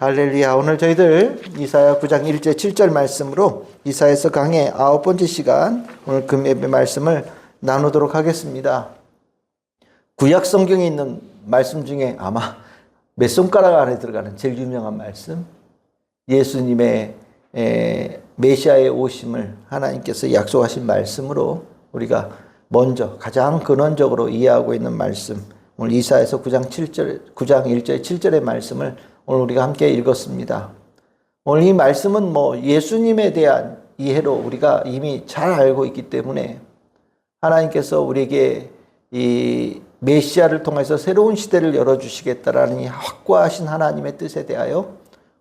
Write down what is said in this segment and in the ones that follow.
할렐루야. 오늘 저희들 이사야 9장 1절 7절 말씀으로 이사야서 강의 9번째 시간 오늘 금예배 말씀을 나누도록 하겠습니다. 구약 성경에 있는 말씀 중에 아마 몇 손가락 안에 들어가는 제일 유명한 말씀, 예수님의 메시아의 오심을 하나님께서 약속하신 말씀으로 우리가 먼저 가장 근원적으로 이해하고 있는 말씀, 오늘 이사야서 9장 1절 7절의 말씀을 오늘 우리가 함께 읽었습니다. 오늘 이 말씀은 예수님에 대한 이해로 우리가 이미 잘 알고 있기 때문에 하나님께서 우리에게 이 메시아를 통해서 새로운 시대를 열어주시겠다라는 이 확고하신 하나님의 뜻에 대하여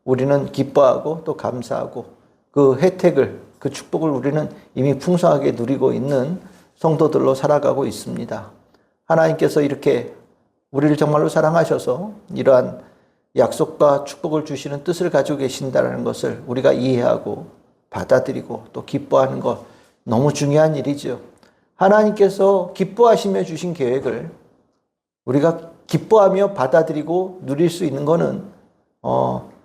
우리는 기뻐하고 또 감사하고 그 혜택을, 그 축복을 우리는 이미 풍성하게 누리고 있는 성도들로 살아가고 있습니다. 하나님께서 이렇게 우리를 정말로 사랑하셔서 이러한 약속과 축복을 주시는 뜻을 가지고 계신다는 것을 우리가 이해하고 받아들이고 또 기뻐하는 것, 너무 중요한 일이죠. 하나님께서 기뻐하시며 주신 계획을 우리가 기뻐하며 받아들이고 누릴 수 있는 것은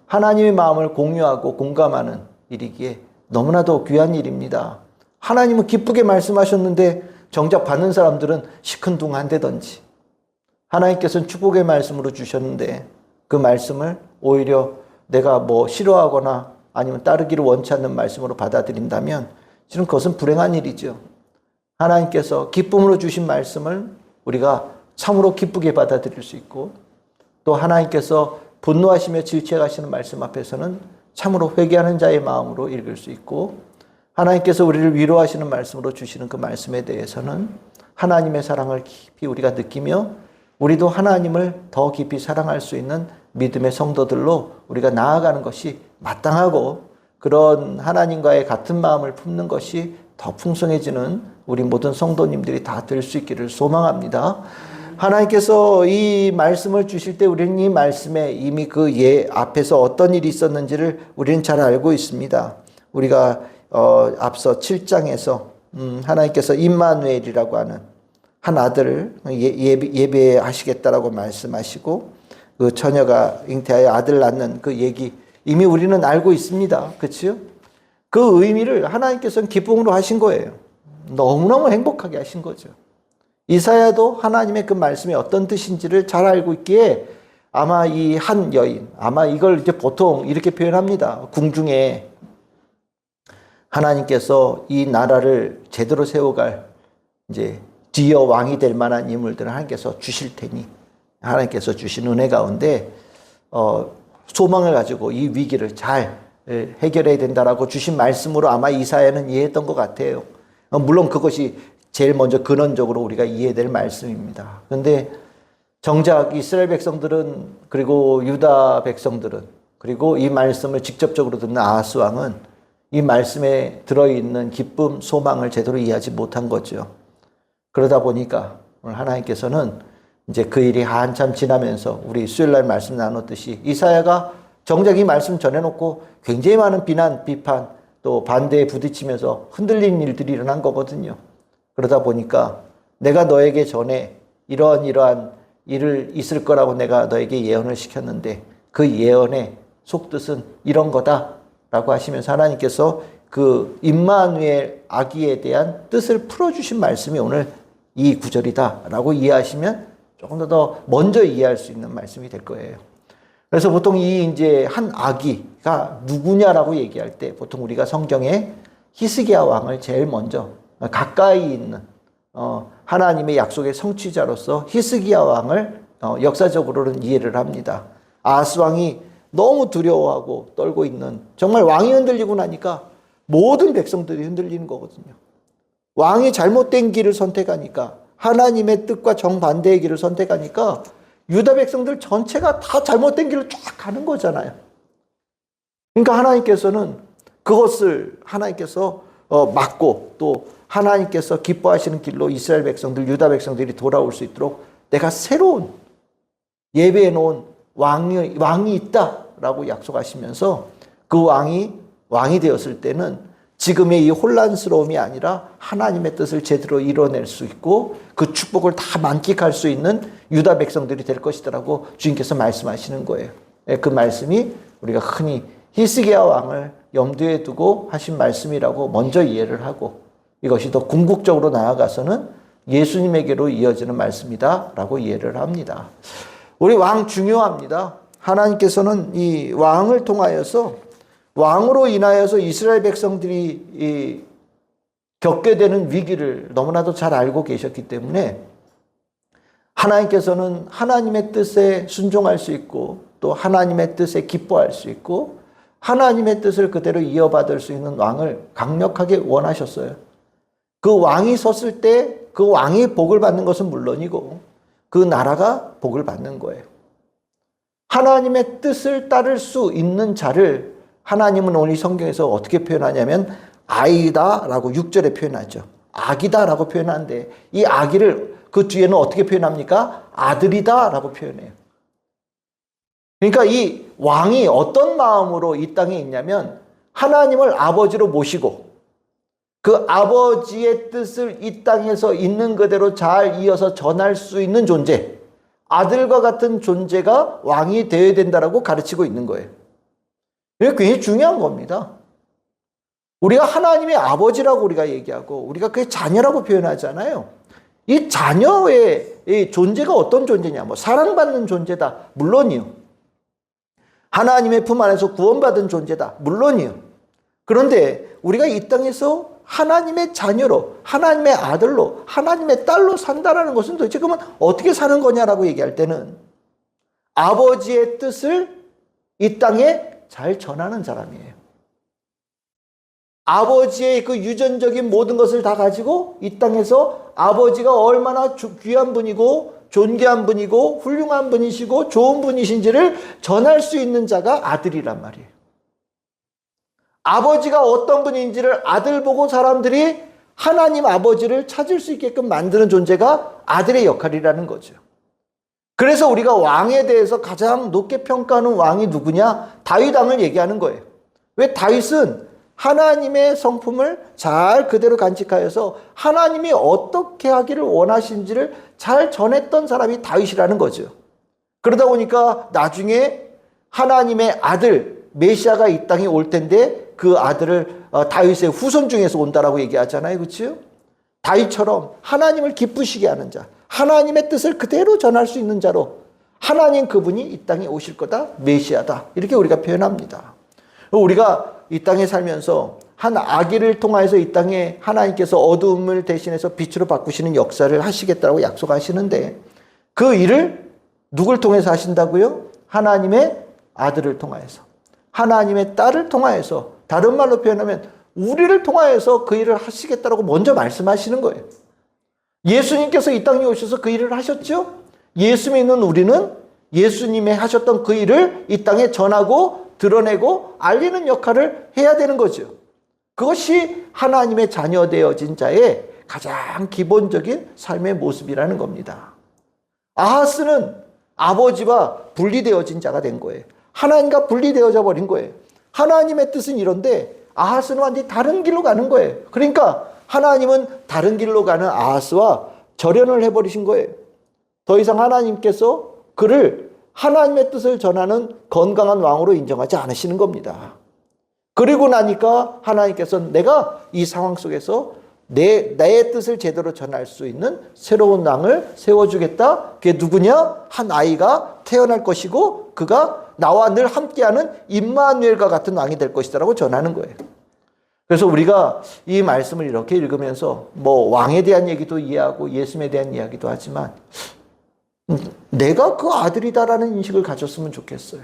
하나님의 마음을 공유하고 공감하는 일이기에 너무나도 귀한 일입니다. 하나님은 기쁘게 말씀하셨는데 정작 받는 사람들은 시큰둥한다든지, 하나님께서는 축복의 말씀으로 주셨는데 그 말씀을 오히려 내가 싫어하거나 아니면 따르기를 원치 않는 말씀으로 받아들인다면 실은 그것은 불행한 일이죠. 하나님께서 기쁨으로 주신 말씀을 우리가 참으로 기쁘게 받아들일 수 있고, 또 하나님께서 분노하시며 질책하시는 말씀 앞에서는 참으로 회개하는 자의 마음으로 읽을 수 있고, 하나님께서 우리를 위로하시는 말씀으로 주시는 그 말씀에 대해서는 하나님의 사랑을 깊이 우리가 느끼며 우리도 하나님을 더 깊이 사랑할 수 있는 믿음의 성도들로 우리가 나아가는 것이 마땅하고, 그런 하나님과의 같은 마음을 품는 것이 더 풍성해지는 우리 모든 성도님들이 다 될 수 있기를 소망합니다. 하나님께서 이 말씀을 주실 때 우리는 이 말씀에 이미 그 앞에서 어떤 일이 있었는지를 우리는 잘 알고 있습니다. 우리가 앞서 7장에서 하나님께서 임마누엘이라고 하는 한 아들을 예배하시겠다라고 말씀하시고 그 처녀가 잉태하여 아들 낳는 그 얘기 이미 우리는 알고 있습니다. 그렇죠? 그 의미를 하나님께서는 기쁨으로 하신 거예요. 너무너무 행복하게 하신 거죠. 이사야도 하나님의 그 말씀이 어떤 뜻인지를 잘 알고 있기에 아마 이 한 여인, 아마 이걸 이제 보통 이렇게 표현합니다. 궁중에 하나님께서 이 나라를 제대로 세워갈 이제 뒤이어 왕이 될 만한 인물들을 하나님께서 주실 테니, 하나님께서 주신 은혜 가운데 소망을 가지고 이 위기를 잘 해결해야 된다라고 주신 말씀으로 아마 이사야는 이해했던 것 같아요. 물론 그것이 제일 먼저 근원적으로 우리가 이해될 말씀입니다. 그런데 정작 이스라엘 백성들은, 그리고 유다 백성들은, 그리고 이 말씀을 직접적으로 듣는 아하스 왕은 이 말씀에 들어있는 기쁨, 소망을 제대로 이해하지 못한 거죠. 그러다 보니까 오늘 하나님께서는 이제 그 일이 한참 지나면서 우리 수요일날 말씀 나눴듯이 이사야가 정작 이 말씀 전해놓고 굉장히 많은 비난, 비판, 또 반대에 부딪히면서 흔들리는 일들이 일어난 거거든요. 그러다 보니까 내가 너에게 전에 이러한 일을 있을 거라고 내가 너에게 예언을 시켰는데 그 예언의 속뜻은 이런 거다라고 하시면서 하나님께서 그 임마누엘 아기에 대한 뜻을 풀어주신 말씀이 오늘 이 구절이다라고 이해하시면 조금 더 먼저 이해할 수 있는 말씀이 될 거예요. 그래서 보통 이제 한 아기가 누구냐라고 얘기할 때 보통 우리가 성경에 히스기야 왕을 제일 먼저 가까이 있는 하나님의 약속의 성취자로서 히스기야 왕을 역사적으로는 이해를 합니다. 아하스 왕이 너무 두려워하고 떨고 있는, 정말 왕이 흔들리고 나니까 모든 백성들이 흔들리는 거거든요. 왕이 잘못된 길을 선택하니까, 하나님의 뜻과 정반대의 길을 선택하니까 유다 백성들 전체가 다 잘못된 길을 쫙 가는 거잖아요. 그러니까 하나님께서는 그것을 하나님께서 막고, 또 하나님께서 기뻐하시는 길로 이스라엘 백성들, 유다 백성들이 돌아올 수 있도록 내가 새로운 예배해 놓은 왕이 있다라고 약속하시면서 그 왕이 되었을 때는 지금의 이 혼란스러움이 아니라 하나님의 뜻을 제대로 이뤄낼 수 있고 그 축복을 다 만끽할 수 있는 유다 백성들이 될 것이라고 주님께서 말씀하시는 거예요. 그 말씀이 우리가 흔히 히스기야 왕을 염두에 두고 하신 말씀이라고 먼저 이해를 하고 이것이 더 궁극적으로 나아가서는 예수님에게로 이어지는 말씀이다 라고 이해를 합니다. 우리 왕 중요합니다. 하나님께서는 이 왕을 통하여서 왕으로 인하여서 이스라엘 백성들이 겪게 되는 위기를 너무나도 잘 알고 계셨기 때문에 하나님께서는 하나님의 뜻에 순종할 수 있고 또 하나님의 뜻에 기뻐할 수 있고 하나님의 뜻을 그대로 이어받을 수 있는 왕을 강력하게 원하셨어요. 그 왕이 섰을 때 그 왕이 복을 받는 것은 물론이고 그 나라가 복을 받는 거예요. 하나님의 뜻을 따를 수 있는 자를 하나님은 오늘 성경에서 어떻게 표현하냐면 아이다라고 6절에 표현하죠. 아기다라고 표현하는데 이 아기를 그 뒤에는 어떻게 표현합니까? 아들이다라고 표현해요. 그러니까 이 왕이 어떤 마음으로 이 땅에 있냐면 하나님을 아버지로 모시고 그 아버지의 뜻을 이 땅에서 있는 그대로 잘 이어서 전할 수 있는 존재, 아들과 같은 존재가 왕이 되어야 된다라고 가르치고 있는 거예요. 이게 굉장히 중요한 겁니다. 우리가 하나님의 아버지라고 우리가 얘기하고 우리가 그의 자녀라고 표현하잖아요. 이 자녀의 이 존재가 어떤 존재냐? 뭐 사랑받는 존재다. 물론이요. 하나님의 품 안에서 구원받은 존재다. 물론이요. 그런데 우리가 이 땅에서 하나님의 자녀로, 하나님의 아들로, 하나님의 딸로 산다라는 것은 도대체 그러면 어떻게 사는 거냐라고 얘기할 때는 아버지의 뜻을 이 땅에 잘 전하는 사람이에요. 아버지의 그 유전적인 모든 것을 다 가지고 이 땅에서 아버지가 얼마나 귀한 분이고 존귀한 분이고 훌륭한 분이시고 좋은 분이신지를 전할 수 있는 자가 아들이란 말이에요. 아버지가 어떤 분인지를 아들 보고 사람들이 하나님 아버지를 찾을 수 있게끔 만드는 존재가 아들의 역할이라는 거죠. 그래서 우리가 왕에 대해서 가장 높게 평가하는 왕이 누구냐? 다윗 왕을 얘기하는 거예요. 왜? 다윗은 하나님의 성품을 잘 그대로 간직하여서 하나님이 어떻게 하기를 원하신지를 잘 전했던 사람이 다윗이라는 거죠. 그러다 보니까 나중에 하나님의 아들 메시아가 이 땅에 올 텐데 그 아들을 다윗의 후손 중에서 온다라고 얘기하잖아요. 그렇죠? 다윗처럼 하나님을 기쁘시게 하는 자, 하나님의 뜻을 그대로 전할 수 있는 자로 하나님 그분이 이 땅에 오실 거다. 메시아다. 이렇게 우리가 표현합니다. 우리가 이 땅에 살면서 한 아기를 통해서 이 땅에 하나님께서 어두움을 대신해서 빛으로 바꾸시는 역사를 하시겠다고 약속하시는데 그 일을 누굴 통해서 하신다고요? 하나님의 아들을 통하여서, 하나님의 딸을 통하여서, 다른 말로 표현하면 우리를 통하여서 그 일을 하시겠다고 먼저 말씀하시는 거예요. 예수님께서 이 땅에 오셔서 그 일을 하셨죠? 예수 믿는 우리는 예수님이 하셨던 그 일을 이 땅에 전하고 드러내고 알리는 역할을 해야 되는 거죠. 그것이 하나님의 자녀 되어진 자의 가장 기본적인 삶의 모습이라는 겁니다. 아하스는 아버지와 분리되어진 자가 된 거예요. 하나님과 분리되어져 버린 거예요. 하나님의 뜻은 이런데 아하스는 완전히 다른 길로 가는 거예요. 그러니까 하나님은 다른 길로 가는 아하스와 절연을 해버리신 거예요. 더 이상 하나님께서 그를 하나님의 뜻을 전하는 건강한 왕으로 인정하지 않으시는 겁니다. 그리고 나니까 하나님께서 내가 이 상황 속에서 내 뜻을 제대로 전할 수 있는 새로운 왕을 세워주겠다. 그게 누구냐? 한 아이가 태어날 것이고 그가 나와 늘 함께하는 임마누엘과 같은 왕이 될 것이다라고 전하는 거예요. 그래서 우리가 이 말씀을 이렇게 읽으면서 뭐 왕에 대한 얘기도 이해하고 예수님에 대한 이야기도 하지만 내가 그 아들이다라는 인식을 가졌으면 좋겠어요.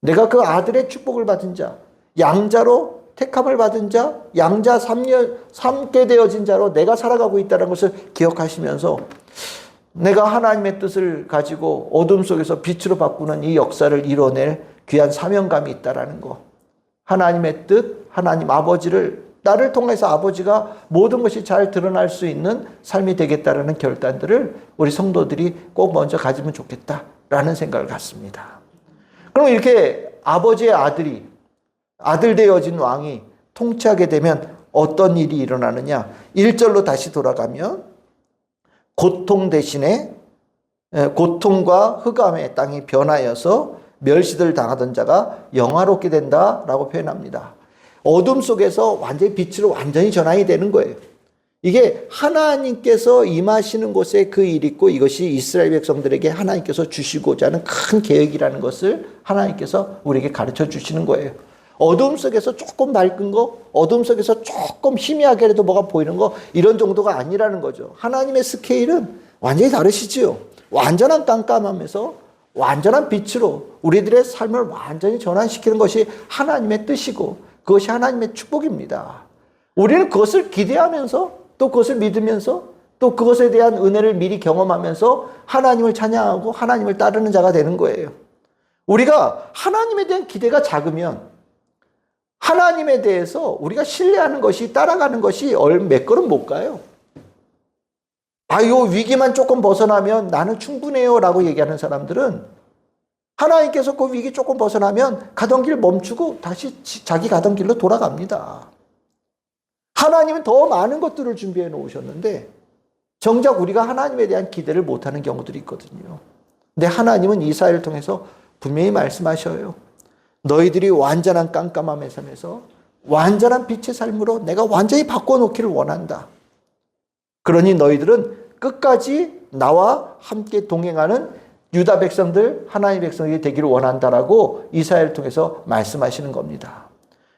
내가 그 아들의 축복을 받은 자, 양자로 택함을 받은 자, 양자 삼게 되어진 자로 내가 살아가고 있다는 것을 기억하시면서 내가 하나님의 뜻을 가지고 어둠 속에서 빛으로 바꾸는 이 역사를 이뤄낼 귀한 사명감이 있다는 거. 하나님의 뜻, 하나님 아버지를 나를 통해서 아버지가 모든 것이 잘 드러날 수 있는 삶이 되겠다라는 결단들을 우리 성도들이 꼭 먼저 가지면 좋겠다라는 생각을 갖습니다. 그럼 이렇게 아버지의 아들이 아들 되어진 왕이 통치하게 되면 어떤 일이 일어나느냐? 1절로 다시 돌아가면 고통 대신에 고통과 흑암의 땅이 변하여서 멸시를 당하던 자가 영화롭게 된다라고 표현합니다. 어둠 속에서 완전히 빛으로 완전히 전환이 되는 거예요. 이게 하나님께서 임하시는 곳에 그 일이 있고 이것이 이스라엘 백성들에게 하나님께서 주시고자 하는 큰 계획이라는 것을 하나님께서 우리에게 가르쳐 주시는 거예요. 어둠 속에서 조금 밝은 거, 어둠 속에서 조금 희미하게라도 뭐가 보이는 거, 이런 정도가 아니라는 거죠. 하나님의 스케일은 완전히 다르시지요. 완전한 깜깜함에서 완전한 빛으로 우리들의 삶을 완전히 전환시키는 것이 하나님의 뜻이고 그것이 하나님의 축복입니다. 우리는 그것을 기대하면서 또 그것을 믿으면서 또 그것에 대한 은혜를 미리 경험하면서 하나님을 찬양하고 하나님을 따르는 자가 되는 거예요. 우리가 하나님에 대한 기대가 작으면 하나님에 대해서 우리가 신뢰하는 것이, 따라가는 것이 몇 걸음 못 가요. 요 위기만 조금 벗어나면 나는 충분해요 라고 얘기하는 사람들은 하나님께서 그 위기 조금 벗어나면 가던 길 멈추고 다시 자기 가던 길로 돌아갑니다. 하나님은 더 많은 것들을 준비해 놓으셨는데 정작 우리가 하나님에 대한 기대를 못하는 경우들이 있거든요. 근데 하나님은 이사야를 통해서 분명히 말씀하셔요. 너희들이 완전한 깜깜함의 삶에서 완전한 빛의 삶으로 내가 완전히 바꿔놓기를 원한다. 그러니 너희들은 끝까지 나와 함께 동행하는 유다 백성들, 하나님의 백성이 되기를 원한다라고 이사야를 통해서 말씀하시는 겁니다.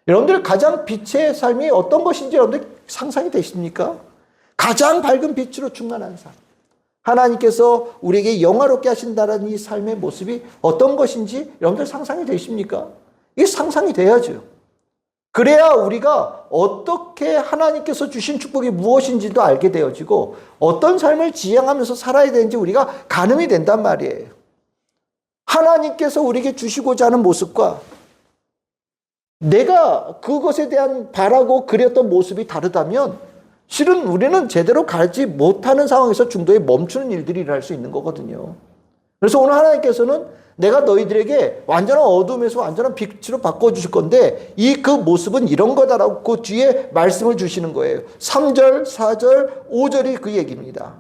여러분들 가장 빛의 삶이 어떤 것인지 여러분들 상상이 되십니까? 가장 밝은 빛으로 충만한 삶. 하나님께서 우리에게 영화롭게 하신다는 이 삶의 모습이 어떤 것인지 여러분들 상상이 되십니까? 이게 상상이 돼야죠. 그래야 우리가 어떻게 하나님께서 주신 축복이 무엇인지도 알게 되어지고 어떤 삶을 지향하면서 살아야 되는지 우리가 가늠이 된단 말이에요. 하나님께서 우리에게 주시고자 하는 모습과 내가 그것에 대한 바라고 그렸던 모습이 다르다면 실은 우리는 제대로 가지 못하는 상황에서 중도에 멈추는 일들이 일어날 수 있는 거거든요. 그래서 오늘 하나님께서는 내가 너희들에게 완전한 어둠에서 완전한 빛으로 바꿔주실 건데 그 모습은 이런 거다라고 그 뒤에 말씀을 주시는 거예요. 3절, 4절, 5절이 그 얘기입니다.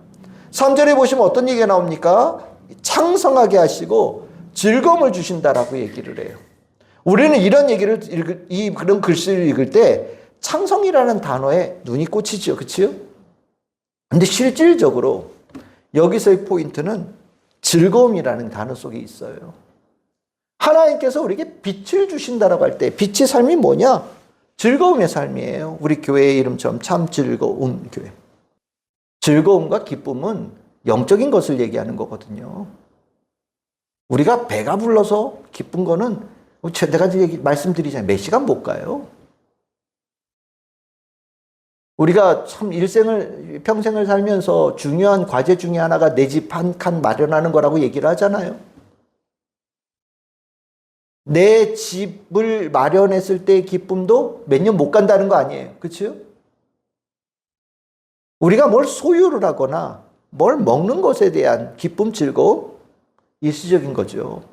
3절에 보시면 어떤 얘기가 나옵니까? 창성하게 하시고 즐거움을 주신다라고 얘기를 해요. 우리는 이런 얘기를 그런 글씨를 읽을 때 창성이라는 단어에 눈이 꽂히죠. 그치요? 근데 실질적으로 여기서의 포인트는 즐거움이라는 단어 속에 있어요. 하나님께서 우리에게 빛을 주신다라고 할 때 빛의 삶이 뭐냐? 즐거움의 삶이에요. 우리 교회의 이름처럼 참 즐거운 교회. 즐거움과 기쁨은 영적인 것을 얘기하는 거거든요. 우리가 배가 불러서 기쁜 거는 내가 말씀드리잖아요. 몇 시간 못 가요. 우리가 참 평생을 살면서 중요한 과제 중에 하나가 내 집 한 칸 마련하는 거라고 얘기를 하잖아요. 내 집을 마련했을 때의 기쁨도 몇 년 못 간다는 거 아니에요. 그렇죠? 우리가 뭘 소유를 하거나 뭘 먹는 것에 대한 기쁨, 즐거움, 일시적인 거죠.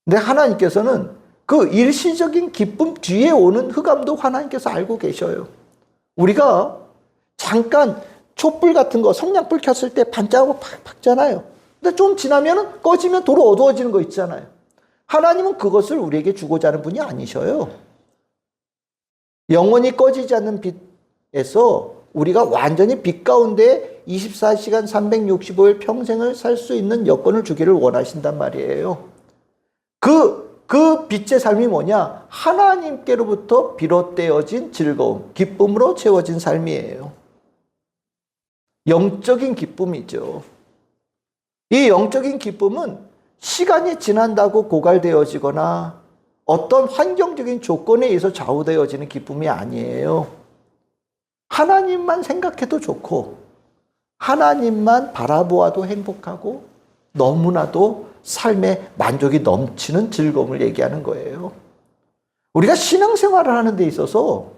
근데 하나님께서는 그 일시적인 기쁨 뒤에 오는 흑암도 하나님께서 알고 계셔요. 우리가 잠깐 촛불 같은 거 성냥불 켰을 때 반짝하고 팍 박잖아요. 근데 좀 지나면 꺼지면 도로 어두워지는 거 있잖아요. 하나님은 그것을 우리에게 주고자 하는 분이 아니셔요. 영원히 꺼지지 않는 빛에서 우리가 완전히 빛 가운데 24시간 365일 평생을 살 수 있는 여건을 주기를 원하신단 말이에요. 그 빛의 삶이 뭐냐? 하나님께로부터 비롯되어진 즐거움, 기쁨으로 채워진 삶이에요. 영적인 기쁨이죠. 이 영적인 기쁨은 시간이 지난다고 고갈되어지거나 어떤 환경적인 조건에 의해서 좌우되어지는 기쁨이 아니에요. 하나님만 생각해도 좋고 하나님만 바라보아도 행복하고 너무나도 삶에 만족이 넘치는 즐거움을 얘기하는 거예요. 우리가 신앙생활을 하는 데 있어서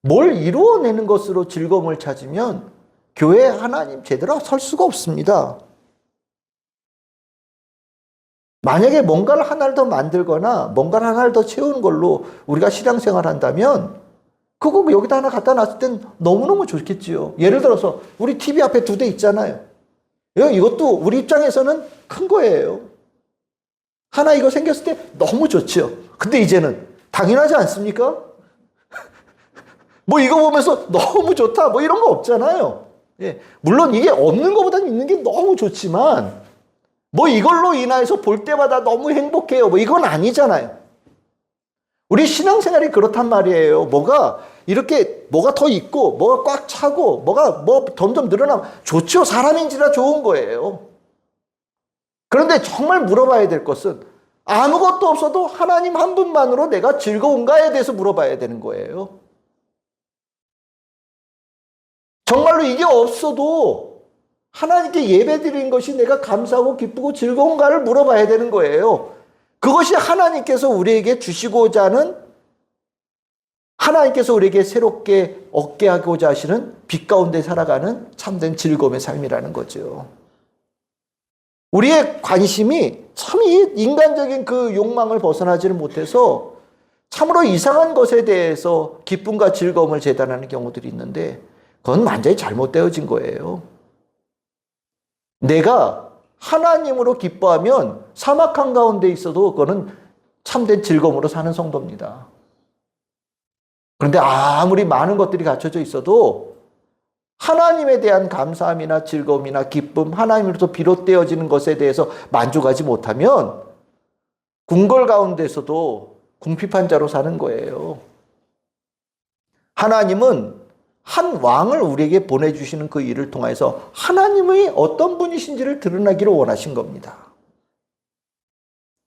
뭘 이루어내는 것으로 즐거움을 찾으면 교회 하나님 제대로 설 수가 없습니다. 만약에 뭔가를 하나를 더 만들거나 뭔가를 하나를 더 채우는 걸로 우리가 신앙생활을 한다면 그거 여기다 하나 갖다 놨을 땐 너무너무 좋겠지요. 예를 들어서 우리 TV 앞에 2대 있잖아요. 이것도 우리 입장에서는 큰 거예요. 하나 이거 생겼을 때 너무 좋죠. 근데 이제는 당연하지 않습니까? 뭐 이거 보면서 너무 좋다 뭐 이런 거 없잖아요. 예. 물론 이게 없는 것보다는 있는 게 너무 좋지만 뭐 이걸로 인해서 볼 때마다 너무 행복해요. 뭐 이건 아니잖아요. 우리 신앙생활이 그렇단 말이에요. 뭐가 이렇게 뭐가 더 있고 뭐가 꽉 차고 뭐가 뭐 점점 늘어나면 좋죠. 사람인지라 좋은 거예요. 그런데 정말 물어봐야 될 것은 아무것도 없어도 하나님 한 분만으로 내가 즐거운가에 대해서 물어봐야 되는 거예요. 정말로 이게 없어도 하나님께 예배드리는 것이 내가 감사하고 기쁘고 즐거운가를 물어봐야 되는 거예요. 그것이 하나님께서 우리에게 주시고자 하는, 하나님께서 우리에게 새롭게 얻게 하고자 하시는 빛 가운데 살아가는 참된 즐거움의 삶이라는 거죠. 우리의 관심이 참 이 인간적인 그 욕망을 벗어나지를 못해서 참으로 이상한 것에 대해서 기쁨과 즐거움을 재단하는 경우들이 있는데 그건 완전히 잘못되어진 거예요. 내가 하나님으로 기뻐하면 사막 한가운데 있어도 그거는 참된 즐거움으로 사는 성도입니다. 그런데 아무리 많은 것들이 갖춰져 있어도 하나님에 대한 감사함이나 즐거움이나 기쁨, 하나님으로부터 비롯되어지는 것에 대해서 만족하지 못하면 궁궐 가운데서도 궁핍한 자로 사는 거예요. 하나님은 한 왕을 우리에게 보내주시는 그 일을 통해서 하나님의 어떤 분이신지를 드러나기를 원하신 겁니다.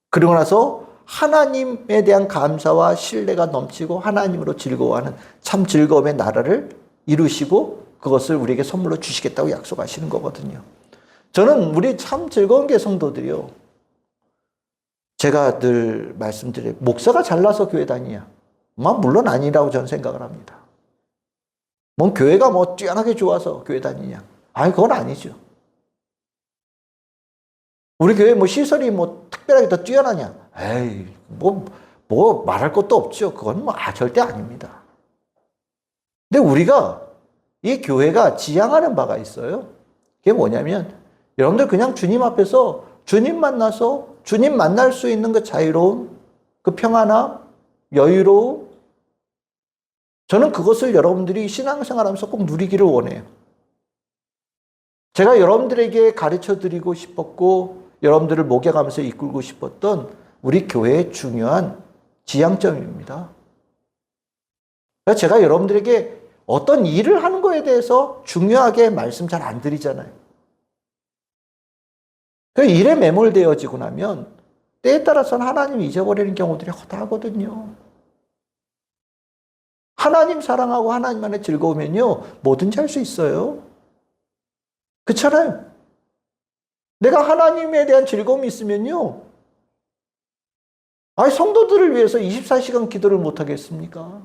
그러고 나서 하나님에 대한 감사와 신뢰가 넘치고 하나님으로 즐거워하는 참 즐거움의 나라를 이루시고 그것을 우리에게 선물로 주시겠다고 약속하시는 거거든요. 저는 우리 참 즐거운 게 성도들이요. 제가 늘 말씀드려요. 목사가 잘나서 교회 다니냐? 물론 아니라고 저는 생각을 합니다. 뭐 교회가 뭐 뛰어나게 좋아서 교회 다니냐? 아니 그건 아니죠. 우리 교회 뭐 시설이 뭐 특별하게 더 뛰어나냐? 에이 뭐 말할 것도 없죠. 그건 뭐 절대 아닙니다. 근데 우리가 이 교회가 지향하는 바가 있어요. 그게 뭐냐면 여러분들 그냥 주님 앞에서 주님 만나서 주님 만날 수 있는 그 자유로움, 그 평안함, 여유로움, 저는 그것을 여러분들이 신앙생활하면서 꼭 누리기를 원해요. 제가 여러분들에게 가르쳐 드리고 싶었고 여러분들을 목양하면서 이끌고 싶었던 우리 교회의 중요한 지향점입니다. 제가 여러분들에게 어떤 일을 하는 거에 대해서 중요하게 말씀 잘 안 드리잖아요. 그 일에 매몰되어지고 나면 때에 따라서는 하나님 잊어버리는 경우들이 허다하거든요. 하나님 사랑하고 하나님 안에 즐거우면요 뭐든지 할 수 있어요. 그렇잖아요. 내가 하나님에 대한 즐거움이 있으면요 성도들을 위해서 24시간 기도를 못 하겠습니까?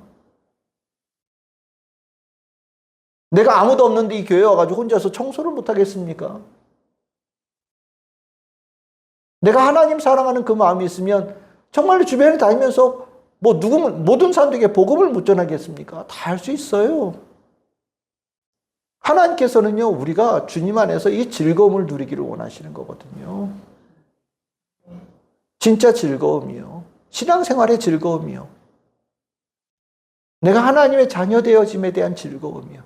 내가 아무도 없는데 이 교회에 와가지고 혼자서 청소를 못 하겠습니까? 내가 하나님 사랑하는 그 마음이 있으면 정말로 주변에 다니면서 모든 사람들에게 복음을 못 전하겠습니까? 다 할 수 있어요. 하나님께서는요, 우리가 주님 안에서 이 즐거움을 누리기를 원하시는 거거든요. 진짜 즐거움이요. 신앙생활의 즐거움이요. 내가 하나님의 자녀 되어짐에 대한 즐거움이요.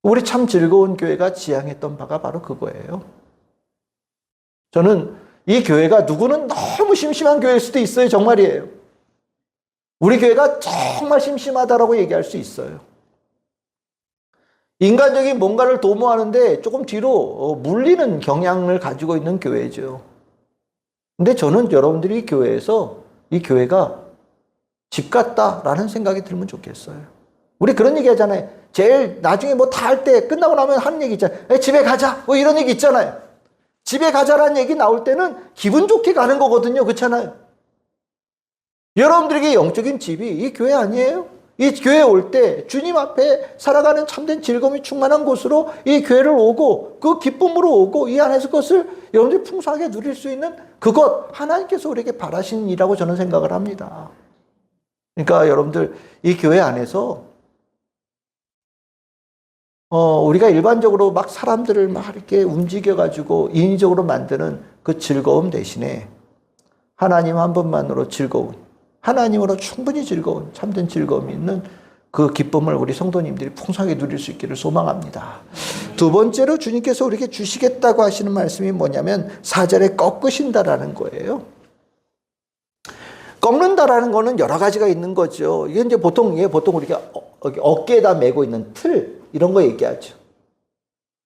우리 참 즐거운 교회가 지향했던 바가 바로 그거예요. 저는 이 교회가 누구는 너무 심심한 교회일 수도 있어요. 정말이에요. 우리 교회가 정말 심심하다라고 얘기할 수 있어요. 인간적인 뭔가를 도모하는데 조금 뒤로 물리는 경향을 가지고 있는 교회죠. 근데 저는 여러분들이 이 교회에서 이 교회가 집 같다라는 생각이 들면 좋겠어요. 우리 그런 얘기 하잖아요. 제일 나중에 뭐 다 할 때 끝나고 나면 하는 얘기 있잖아요. 집에 가자. 뭐 이런 얘기 있잖아요. 집에 가자라는 얘기 나올 때는 기분 좋게 가는 거거든요. 그렇잖아요. 여러분들에게 영적인 집이 이 교회 아니에요? 이 교회에 올 때 주님 앞에 살아가는 참된 즐거움이 충만한 곳으로 이 교회를 오고 그 기쁨으로 오고 이 안에서 그것을 여러분들이 풍성하게 누릴 수 있는 그것 하나님께서 우리에게 바라시는 일이라고 저는 생각을 합니다. 그러니까 여러분들 이 교회 안에서 우리가 일반적으로 막 사람들을 막 이렇게 움직여가지고 인위적으로 만드는 그 즐거움 대신에 하나님 한 분만으로 즐거운, 하나님으로 충분히 즐거운, 참된 즐거움이 있는 그 기쁨을 우리 성도님들이 풍성하게 누릴 수 있기를 소망합니다. 두 번째로 주님께서 우리에게 주시겠다고 하시는 말씀이 뭐냐면 4절에 꺾으신다라는 거예요. 꺾는다라는 거는 여러 가지가 있는 거죠. 이게 이제 보통 우리가 어깨에다 메고 있는 틀, 이런 거 얘기하죠.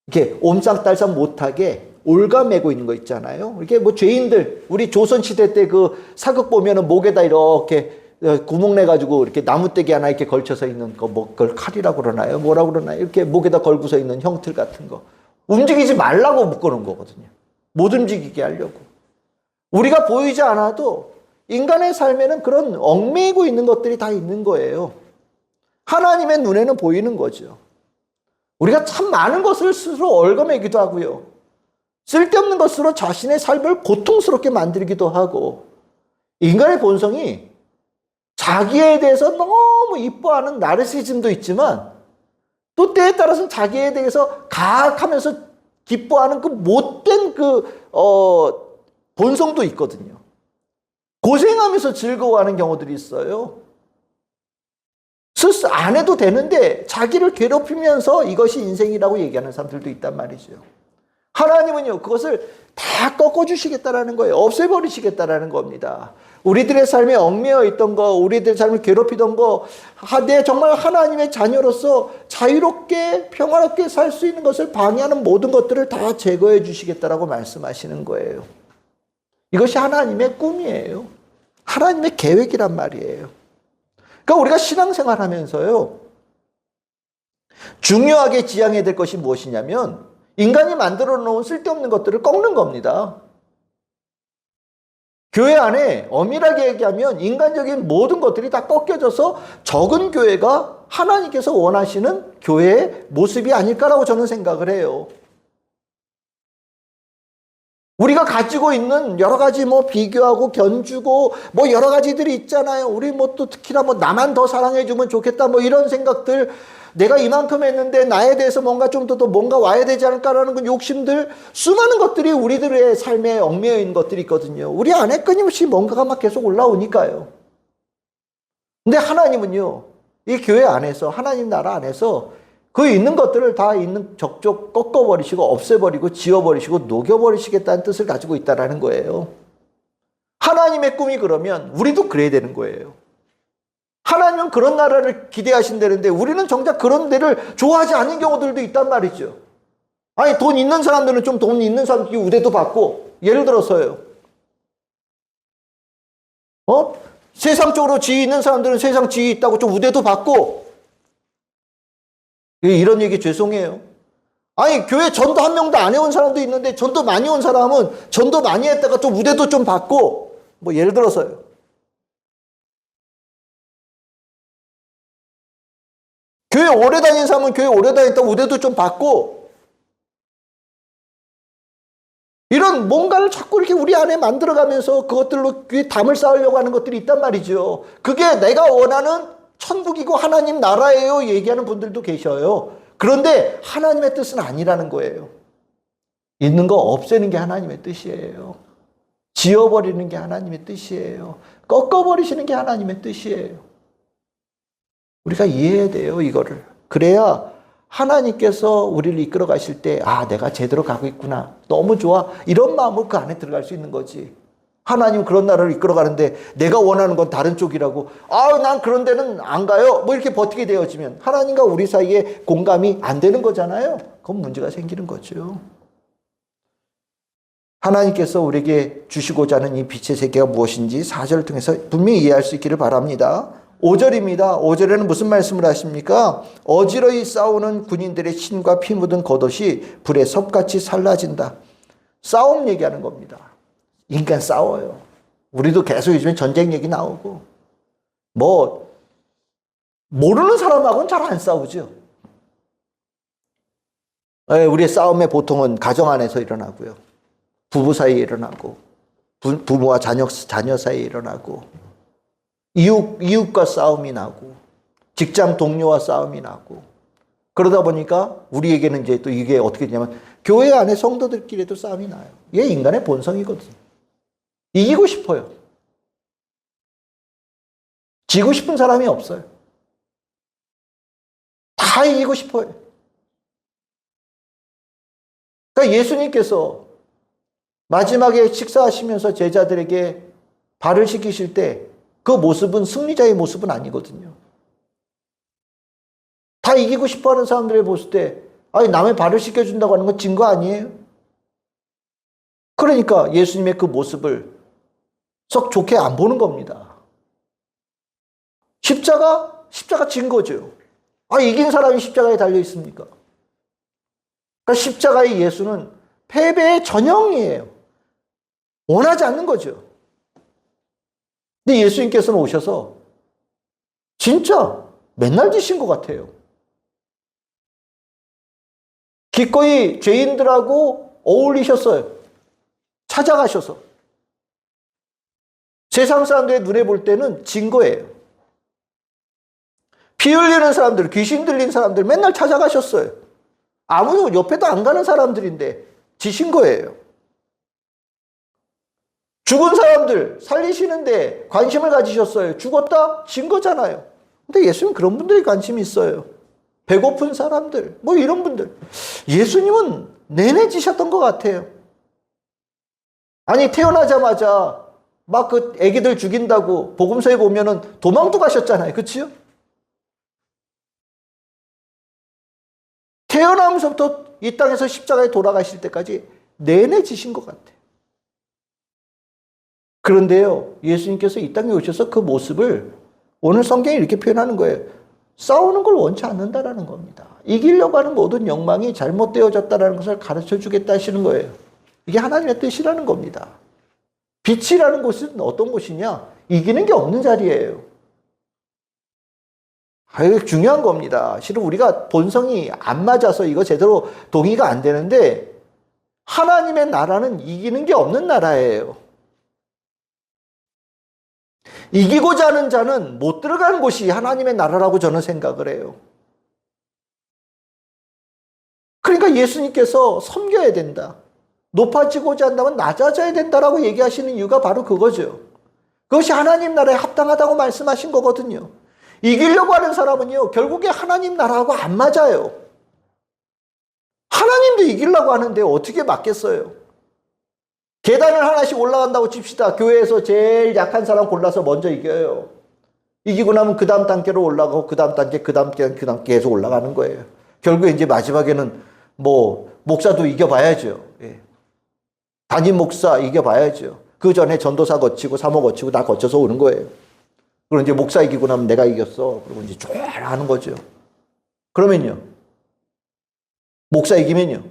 이렇게 옴짝달싹 못하게 올가 메고 있는 거 있잖아요. 이렇게 뭐 죄인들, 우리 조선시대 때 그 사극 보면은 목에다 이렇게 구멍 내가지고 이렇게 나무떼기 하나 이렇게 걸쳐서 있는 거, 뭐, 그걸 칼이라고 그러나요? 뭐라고 그러나요? 이렇게 목에다 걸고서 있는 형틀 같은 거. 움직이지 말라고 묶어놓은 거거든요. 못 움직이게 하려고. 우리가 보이지 않아도 인간의 삶에는 그런 얽매이고 있는 것들이 다 있는 거예요. 하나님의 눈에는 보이는 거죠. 우리가 참 많은 것을 스스로 얽어매기도 하고요. 쓸데없는 것으로 자신의 삶을 고통스럽게 만들기도 하고, 인간의 본성이 자기에 대해서 너무 이뻐하는 나르시즘도 있지만, 또 때에 따라서는 자기에 대해서 가학하면서 기뻐하는 그 못된 본성도 있거든요. 고생하면서 즐거워하는 경우들이 있어요. 스스로 안 해도 되는데 자기를 괴롭히면서 이것이 인생이라고 얘기하는 사람들도 있단 말이죠. 하나님은요, 그것을 다 꺾어주시겠다라는 거예요. 없애버리시겠다라는 겁니다. 우리들의 삶에 얽매여 있던 거, 우리들의 삶을 괴롭히던 거, 내 정말 하나님의 자녀로서 자유롭게 평화롭게 살 수 있는 것을 방해하는 모든 것들을 다 제거해 주시겠다라고 말씀하시는 거예요. 이것이 하나님의 꿈이에요. 하나님의 계획이란 말이에요. 그러니까 우리가 신앙생활 하면서요, 중요하게 지향해야 될 것이 무엇이냐면, 인간이 만들어 놓은 쓸데없는 것들을 꺾는 겁니다. 교회 안에 엄밀하게 얘기하면 인간적인 모든 것들이 다 꺾여져서 적은 교회가 하나님께서 원하시는 교회의 모습이 아닐까라고 저는 생각을 해요. 우리가 가지고 있는 여러 가지 뭐 비교하고 견주고 뭐 여러 가지들이 있잖아요. 우리 뭐 또 특히나 뭐 나만 더 사랑해주면 좋겠다 뭐 이런 생각들, 내가 이만큼 했는데 나에 대해서 뭔가 좀 더 뭔가 와야 되지 않을까라는 그 욕심들, 수많은 것들이 우리들의 삶에 얽매여 있는 것들이 있거든요. 우리 안에 끊임없이 뭔가가 막 계속 올라오니까요. 근데 하나님은요, 이 교회 안에서, 하나님 나라 안에서 그 있는 것들을 다 있는 적적 꺾어버리시고 없애버리고 지워버리시고 녹여버리시겠다는 뜻을 가지고 있다는 거예요. 하나님의 꿈이 그러면 우리도 그래야 되는 거예요. 하나님은 그런 나라를 기대하신다는데 우리는 정작 그런 데를 좋아하지 않는 경우들도 있단 말이죠. 아니, 돈 있는 사람들은 좀 돈 있는 사람들이 우대도 받고, 예를 들어서요. 세상적으로 지위 있는 사람들은 세상 지위 있다고 좀 우대도 받고, 이런 얘기 죄송해요. 아니, 교회 전도 한 명도 안 해온 사람도 있는데 전도 많이 온 사람은 전도 많이 했다가 좀 우대도 좀 받고, 뭐 예를 들어서요. 교회 오래 다닌 사람은 교회 오래 다녔다고 우대도 좀 받고, 이런 뭔가를 자꾸 이렇게 우리 안에 만들어가면서 그것들로 귀에 담을 쌓으려고 하는 것들이 있단 말이죠. 그게 내가 원하는 천국이고 하나님 나라예요 얘기하는 분들도 계셔요. 그런데 하나님의 뜻은 아니라는 거예요. 있는 거 없애는 게 하나님의 뜻이에요. 지워버리는 게 하나님의 뜻이에요. 꺾어버리시는 게 하나님의 뜻이에요. 우리가 이해해야 돼요, 이거를. 그래야 하나님께서 우리를 이끌어 가실 때, 아, 내가 제대로 가고 있구나. 너무 좋아. 이런 마음으로 그 안에 들어갈 수 있는 거지. 하나님은 그런 나라를 이끌어 가는데 내가 원하는 건 다른 쪽이라고. 아, 난 그런 데는 안 가요. 뭐 이렇게 버티게 되어지면 하나님과 우리 사이에 공감이 안 되는 거잖아요. 그건 문제가 생기는 거죠. 하나님께서 우리에게 주시고자 하는 이 빛의 세계가 무엇인지 4절을 통해서 분명히 이해할 수 있기를 바랍니다. 5절입니다. 5절에는 무슨 말씀을 하십니까? 어지러이 싸우는 군인들의 신과 피 묻은 겉옷이 불에 섭같이 살라진다. 싸움 얘기하는 겁니다. 인간 싸워요. 우리도 계속 요즘에 전쟁 얘기 나오고, 뭐 모르는 사람하고는 잘 안 싸우죠. 우리의 싸움의 보통은 가정 안에서 일어나고요. 부부 사이에 일어나고, 부모와 자녀 사이에 일어나고, 이웃과 싸움이 나고, 직장 동료와 싸움이 나고, 그러다 보니까 우리에게는 이제 또 이게 어떻게 되냐면 교회 안에 성도들끼리도 싸움이 나요. 이게 인간의 본성이거든요. 이기고 싶어요. 지고 싶은 사람이 없어요. 다 이기고 싶어요. 그러니까 예수님께서 마지막에 식사하시면서 제자들에게 발을 씻기실 때 그 모습은 승리자의 모습은 아니거든요. 다 이기고 싶어하는 사람들을 봤을 때 아니 남의 발을 씻겨준다고 하는 건 진 거 아니에요? 그러니까 예수님의 그 모습을 썩 좋게 안 보는 겁니다. 십자가 진 거죠. 아, 이긴 사람이 십자가에 달려 있습니까? 그러니까 십자가의 예수는 패배의 전형이에요. 원하지 않는 거죠. 근데 예수님께서는 오셔서 진짜 맨날 지신 것 같아요. 기꺼이 죄인들하고 어울리셨어요. 찾아가셔서. 세상 사람들의 눈에 볼 때는 진 거예요. 피 흘리는 사람들, 귀신 들린 사람들 맨날 찾아가셨어요. 아무도 옆에도 안 가는 사람들인데 지신 거예요. 죽은 사람들 살리시는데 관심을 가지셨어요. 죽었다? 진 거잖아요. 근데 예수님은 그런 분들이 관심이 있어요. 배고픈 사람들, 뭐 이런 분들. 예수님은 내내 지셨던 것 같아요. 아니, 태어나자마자 막 그 애기들 죽인다고 복음서에 보면은 도망도 가셨잖아요. 그치요? 태어나면서부터 이 땅에서 십자가에 돌아가실 때까지 내내 지신 것 같아요. 그런데요, 예수님께서 이 땅에 오셔서 그 모습을 오늘 성경이 이렇게 표현하는 거예요. 싸우는 걸 원치 않는다라는 겁니다. 이기려고 하는 모든 욕망이 잘못되어졌다는 것을 가르쳐 주겠다 하시는 거예요. 이게 하나님의 뜻이라는 겁니다. 빛이라는 곳은 어떤 곳이냐? 이기는 게 없는 자리예요. 이게 중요한 겁니다. 실은 우리가 본성이 안 맞아서 이거 제대로 동의가 안 되는데 하나님의 나라는 이기는 게 없는 나라예요. 이기고자 하는 자는 못 들어가는 곳이 하나님의 나라라고 저는 생각을 해요. 그러니까 예수님께서 섬겨야 된다. 높아지고자 한다면 낮아져야 된다라고 얘기하시는 이유가 바로 그거죠. 그것이 하나님 나라에 합당하다고 말씀하신 거거든요. 이기려고 하는 사람은요, 결국에 하나님 나라하고 안 맞아요. 하나님도 이기려고 하는데 어떻게 맞겠어요? 계단을 하나씩 올라간다고 칩시다. 교회에서 제일 약한 사람 골라서 먼저 이겨요. 이기고 나면 그 다음 단계로 올라가고 그 다음 단계, 그 다음 단계, 그 다음 계속 올라가는 거예요. 결국에 이제 마지막에는 뭐 목사도 이겨봐야죠. 예. 담임 목사 이겨봐야죠. 그 전에 전도사 거치고 사모 거치고 다 거쳐서 오는 거예요. 그리고 이제 목사 이기고 나면 내가 이겼어. 그리고 이제 쭉 하는 거죠. 그러면요. 목사 이기면요.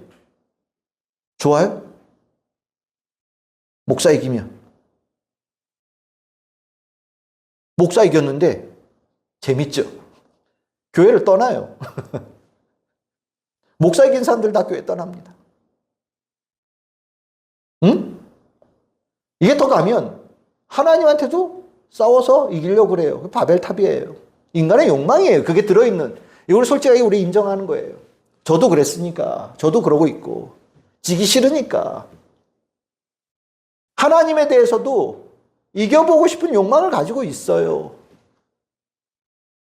좋아요? 목사 이기면. 목사 이겼는데 재밌죠? 교회를 떠나요. 목사 이긴 사람들 다 교회 떠납니다. 응? 이게 더 가면 하나님한테도 싸워서 이기려고 그래요. 바벨탑이에요. 인간의 욕망이에요. 그게 들어있는. 이걸 솔직하게 우리 인정하는 거예요. 저도 그랬으니까. 저도 그러고 있고. 지기 싫으니까. 하나님에 대해서도 이겨보고 싶은 욕망을 가지고 있어요.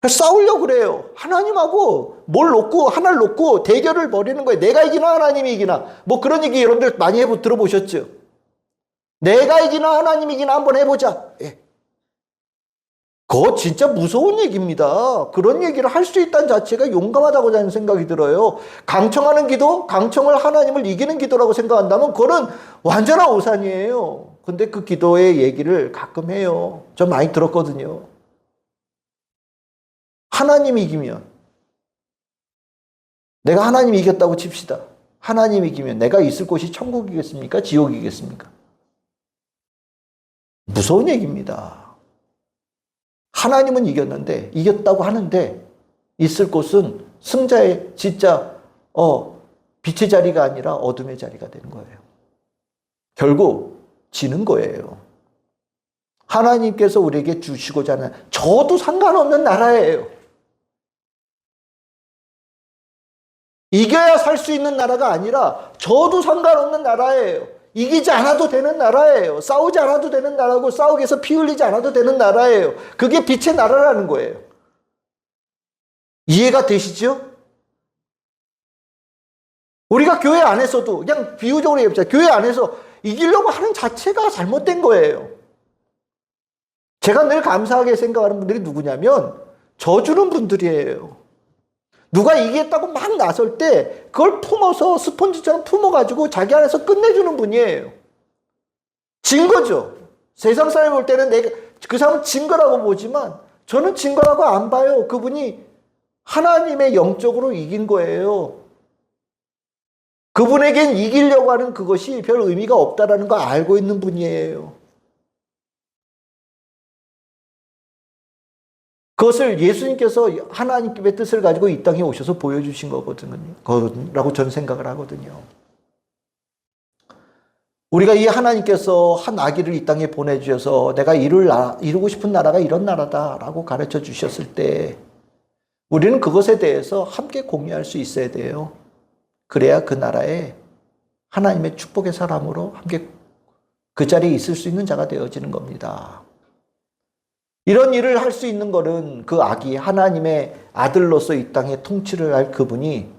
싸우려고 그래요. 하나님하고 뭘 놓고 하나를 놓고 대결을 벌이는 거예요. 내가 이기나 하나님이 이기나. 뭐 그런 얘기 여러분들 많이 들어보셨죠? 내가 이기나 하나님이 이기나 한번 해보자. 예. 그거 진짜 무서운 얘기입니다. 그런 얘기를 할 수 있다는 자체가 용감하다고 저는 생각이 들어요. 강청하는 기도, 강청을 하나님을 이기는 기도라고 생각한다면 그거는 완전한 오산이에요. 근데 그 기도의 얘기를 가끔 해요. 저 많이 들었거든요. 하나님이 이기면, 내가 하나님이 이겼다고 칩시다. 하나님이 이기면 내가 있을 곳이 천국이겠습니까? 지옥이겠습니까? 무서운 얘기입니다. 하나님은 이겼는데, 이겼다고 하는데, 있을 곳은 승자의 진짜, 빛의 자리가 아니라 어둠의 자리가 되는 거예요. 결국, 지는 거예요. 하나님께서 우리에게 주시고자 하는, 저도 상관없는 나라예요. 이겨야 살 수 있는 나라가 아니라, 저도 상관없는 나라예요. 이기지 않아도 되는 나라예요. 싸우지 않아도 되는 나라고 싸우기 위해서 피 흘리지 않아도 되는 나라예요. 그게 빛의 나라라는 거예요. 이해가 되시죠? 우리가 교회 안에서도 그냥 비유적으로 얘기해보자. 교회 안에서 이기려고 하는 자체가 잘못된 거예요. 제가 늘 감사하게 생각하는 분들이 누구냐면 져주는 분들이에요. 누가 이기겠다고 막 나설 때 그걸 품어서 스펀지처럼 품어가지고 자기 안에서 끝내주는 분이에요. 진 거죠. 세상 사람이 볼 때는 내가 그 사람은 진 거라고 보지만 저는 진 거라고 안 봐요. 그분이 하나님의 영적으로 이긴 거예요. 그분에겐 이기려고 하는 그것이 별 의미가 없다라는 거 알고 있는 분이에요. 그것을 예수님께서 하나님의 뜻을 가지고 이 땅에 오셔서 보여주신 거거든요. 저는 생각을 하거든요. 우리가 이 하나님께서 한 아기를 이 땅에 보내주셔서 내가 이루고 싶은 나라가 이런 나라다라고 가르쳐 주셨을 때 우리는 그것에 대해서 함께 공유할 수 있어야 돼요. 그래야 그 나라에 하나님의 축복의 사람으로 함께 그 자리에 있을 수 있는 자가 되어지는 겁니다. 이런 일을 할 수 있는 것은 그 아기 하나님의 아들로서 이 땅에 통치를 할 그분이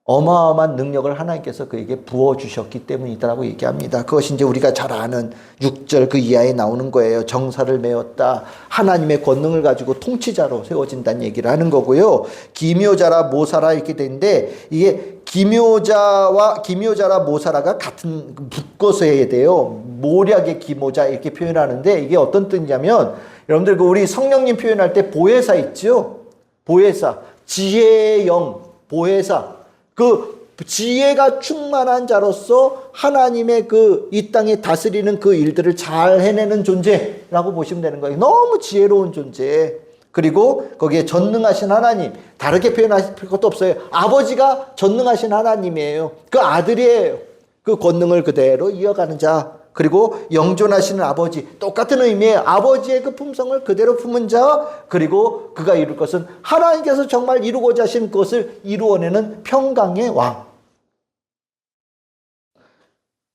어마어마한 능력을 하나님께서 그에게 부어주셨기 때문이다라고 얘기합니다. 그것이 이제 우리가 잘 아는 6절 그 이하에 나오는 거예요. 정사를 메웠다. 하나님의 권능을 가지고 통치자로 세워진다는 얘기를 하는 거고요. 기묘자라 모사라 이렇게 되는데 이게 기묘자라 모사라가 같은 묶어서 해야 돼요. 모략의 기모자 이렇게 표현하는데 이게 어떤 뜻이냐면 여러분들 우리 성령님 표현할 때 보혜사 있죠? 보혜사, 지혜의 영, 보혜사. 그 지혜가 충만한 자로서 하나님의 이 땅에 다스리는 그 일들을 잘 해내는 존재라고 보시면 되는 거예요. 너무 지혜로운 존재. 그리고 거기에 전능하신 하나님. 다르게 표현하실 것도 없어요. 아버지가 전능하신 하나님이에요. 그 아들이에요. 그 권능을 그대로 이어가는 자. 그리고 영존하시는 아버지. 똑같은 의미예요. 아버지의 그 품성을 그대로 품은 자. 그리고 그가 이룰 것은 하나님께서 정말 이루고자 하신 것을 이루어내는 평강의 왕.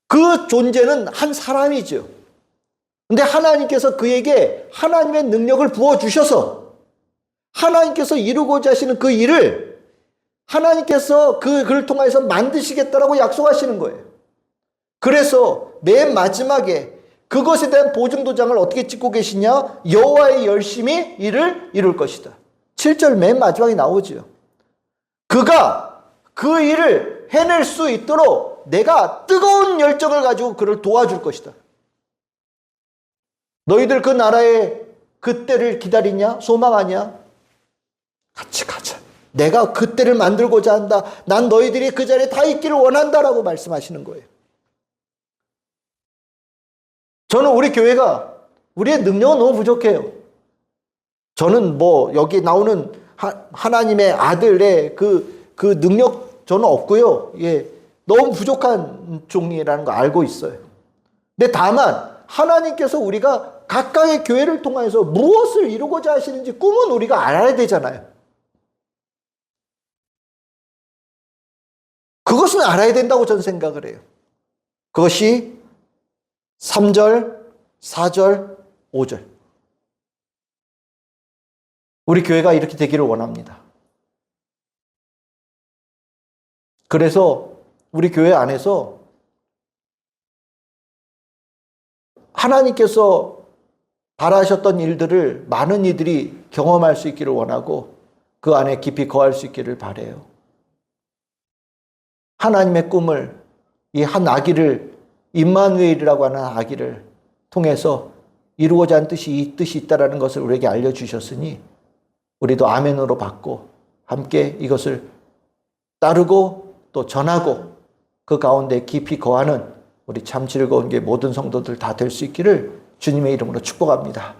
그 존재는 한 사람이죠. 근데 하나님께서 그에게 하나님의 능력을 부어주셔서 하나님께서 이루고자 하시는 그 일을 하나님께서 그를 통해서 만드시겠다라고 약속하시는 거예요. 그래서 맨 마지막에 그것에 대한 보증도장을 어떻게 찍고 계시냐? 여호와의 열심히 일을 이룰 것이다. 7절 맨 마지막에 나오죠. 그가 그 일을 해낼 수 있도록 내가 뜨거운 열정을 가지고 그를 도와줄 것이다. 너희들 그 나라의 그때를 기다리냐? 소망하냐? 같이 가자. 내가 그때를 만들고자 한다. 난 너희들이 그 자리에 다 있기를 원한다라고 말씀하시는 거예요. 저는 우리 교회가 우리의 능력은 너무 부족해요. 저는 여기 나오는 하나님의 아들의 그 능력 저는 없고요. 예, 너무 부족한 종이라는 거 알고 있어요. 근데 다만 하나님께서 우리가 각각의 교회를 통해서 무엇을 이루고자 하시는지 꿈은 우리가 알아야 되잖아요. 그것은 알아야 된다고 저는 생각을 해요. 그것이 3절, 4절, 5절. 우리 교회가 이렇게 되기를 원합니다. 그래서 우리 교회 안에서 하나님께서 바라셨던 일들을 많은 이들이 경험할 수 있기를 원하고 그 안에 깊이 거할 수 있기를 바라요. 하나님의 꿈을 이 한 아기를 임마누엘이라고 하는 아기를 통해서 이루고자 하는 이 뜻이 있다는 것을 우리에게 알려주셨으니 우리도 아멘으로 받고 함께 이것을 따르고 또 전하고 그 가운데 깊이 거하는 우리 참 즐거운 게 모든 성도들 다 될 수 있기를 주님의 이름으로 축복합니다.